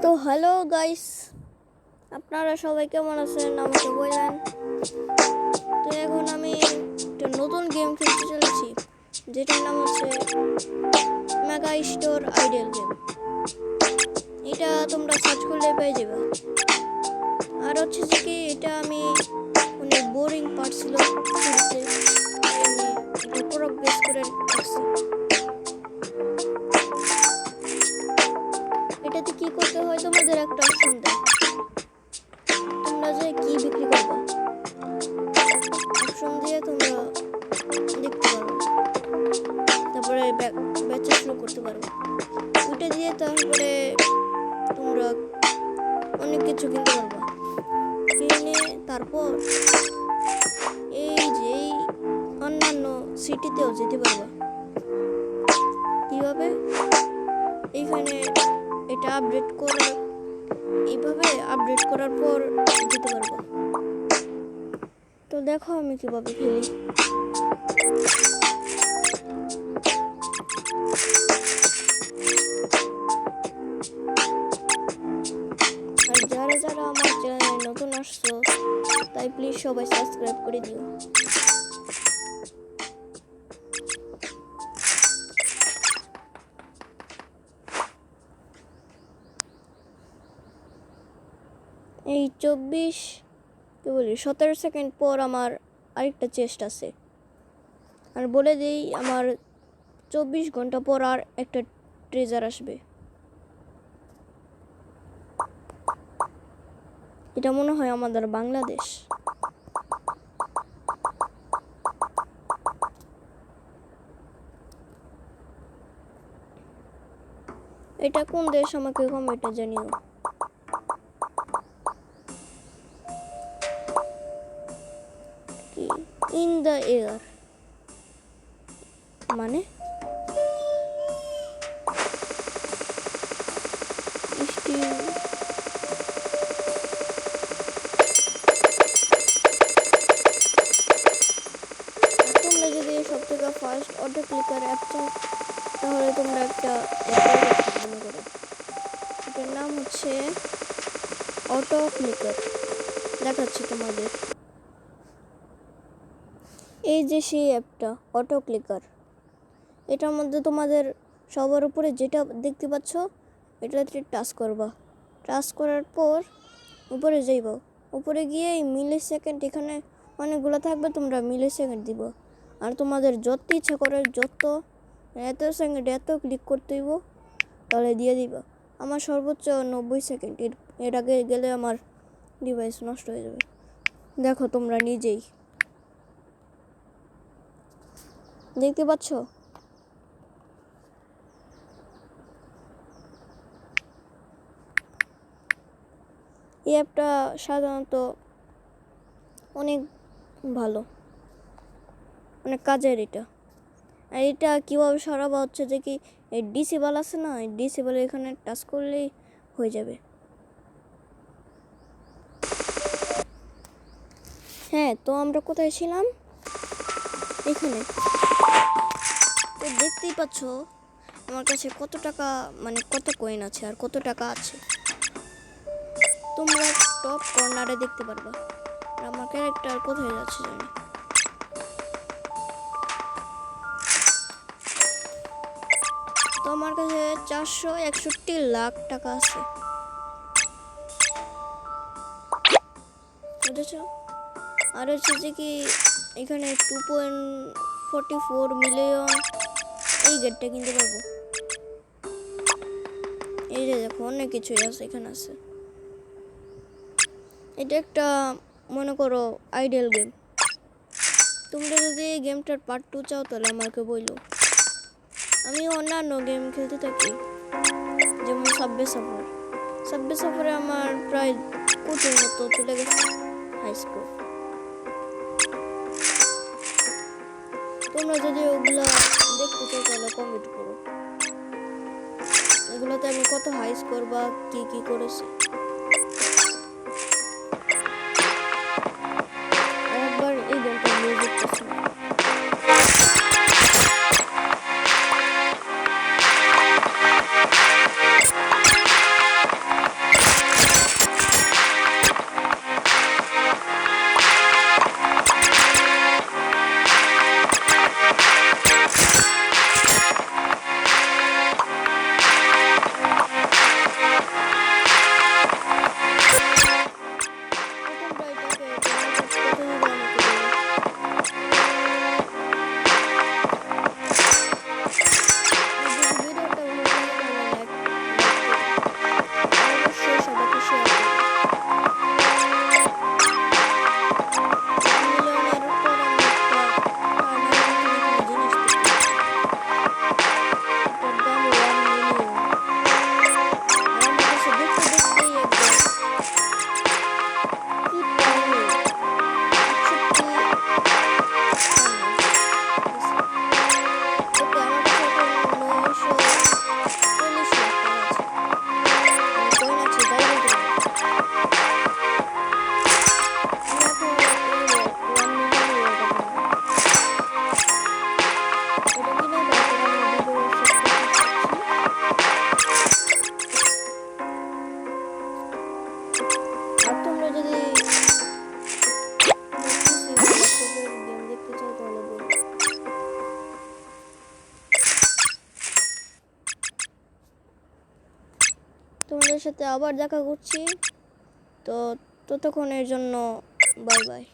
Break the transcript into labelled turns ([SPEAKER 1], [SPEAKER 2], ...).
[SPEAKER 1] তো hello guys, আপনারা সবাই কেমন আছেন আমাকে বললেন। তো এখন আমি একটা নতুন গেম খেলতে চলেছি, যেটার নাম হচ্ছে মেগা স্টোর আইডল গেম। এটা তোমরা সার্চ করলে পেয়ে যাবে। আর হচ্ছে যে কি, এটা আমি অনেক বোরিং পার্ট ছিল খেলতে, আমি এটা প্রোগ্রেস করে রাখছি। এটাতে কি করতে হয়, তোমাদের একটা অপশন দেয়, তোমরা যে কি বিক্রি করবে অপশন দিয়ে তোমরা দেখতে পারো, তারপরে বেচা শুরু করতে পারো। ওইটা দিয়ে তারপরে তোমরা অনেক কিছু কিনতে পারবা। কিনে তারপর এই অন্যান্য সিটিতেও যেতে পারবা। কিভাবে? এইখানে এটা এইভাবে আপডেট করার পর যেতে পারবা। তো দেখো আমি কিভাবে খেলি। আর যারা যারা আমার চ্যানেলে নতুন আসছো, তাই প্লিজ সবাই সাবস্ক্রাইব করে দিও। এই 17 সেকেন্ড পর আমার আরেকটা চেস্ট আছে। আর বলে দিই, আমার 24 ঘন্টা পর আর একটা ট্রেজার আসবে। এটা মনে হয় আমাদের বাংলাদেশ। এটা কোন দেশ আমাকে কমেন্টে জানিও। ইন দ্য এয়ার মানে তোমরা যদি সব থেকে ফার্স্ট অটো ক্লিকার অ্যাপ চাও, তাহলে তোমরা একটা মনে করো, এটার নাম হচ্ছে অটো ক্লিকার। দেখাচ্ছি তোমাদের, এই যে সেই অ্যাপটা অটো ক্লিকার। এটার মধ্যে তোমাদের সবার উপরে যেটা দেখতে পাচ্ছ, এটাতে টাচ করবা। টাচ করার পর উপরে যাইবা। উপরে গিয়ে এই মিলি সেকেন্ড, এখানে অনেকগুলো থাকবে, তোমরা মিলি সেকেন্ড দিব। আর তোমাদের যত ইচ্ছা করে এত সেকেন্ড এত ক্লিক করতে হইব, তাহলে দিয়ে দিবা। আমার সর্বোচ্চ 90 সেকেন্ড, এর আগে গেলে আমার ডিভাইস নষ্ট হয়ে যাবে। দেখো তোমরা নিজেই দেখতে পাচ্ছ। এই অ্যাপটা সাধারণত অনেক ভালো, অনেক কাজের এটা। আর এটা কীভাবে সরাবো হচ্ছে যে কি, এই ডিসেবল আছে না, এই ডিসেবল এখানে টাচ করলেই হয়ে যাবে। হ্যাঁ, তো আমরা কোথায় ছিলাম? এখানে। তো দেখতেই পাচ্ছ আমার কাছে কত টাকা, মানে কত কয়েন আছে আর কত টাকা আছে। তোমরা টপ কর্নারে দেখতে পারবা। আর আমার ক্যারেক্টার কোথায় যাচ্ছে জানি। তো আমার কাছে 461 লাখ টাকা আছে, বুঝেছ? আর হচ্ছে যে কি, এখানে 2.44 মিলিয়ন এই গেটটা কিনতে পারবো। এই যে দেখো অনেক কিছুই আছে এখানে আছে। এটা একটা মনে করো আইডল গেম। তোমরা যদি এই গেমটার পার্ট 2 চাও, তাহলে আমাকে বইলো। আমি অন্যান্য গেম খেলতে থাকি, যেমন সাবওয়ে সাফারে আমার প্রায় কোটির মতো চলে গেছে হাই স্কোর। তোমরা যদি ওগুলা দেখতে চাও, তাহলে কমেন্ট করো, এগুলোতে আমি কত হাই স্কোর বা কি করেছি। একবার এই গেমটা মিউজিক করছি। তোমাদের সাথে আবার দেখা করছি। তো ততক্ষণের জন্য বাই বাই।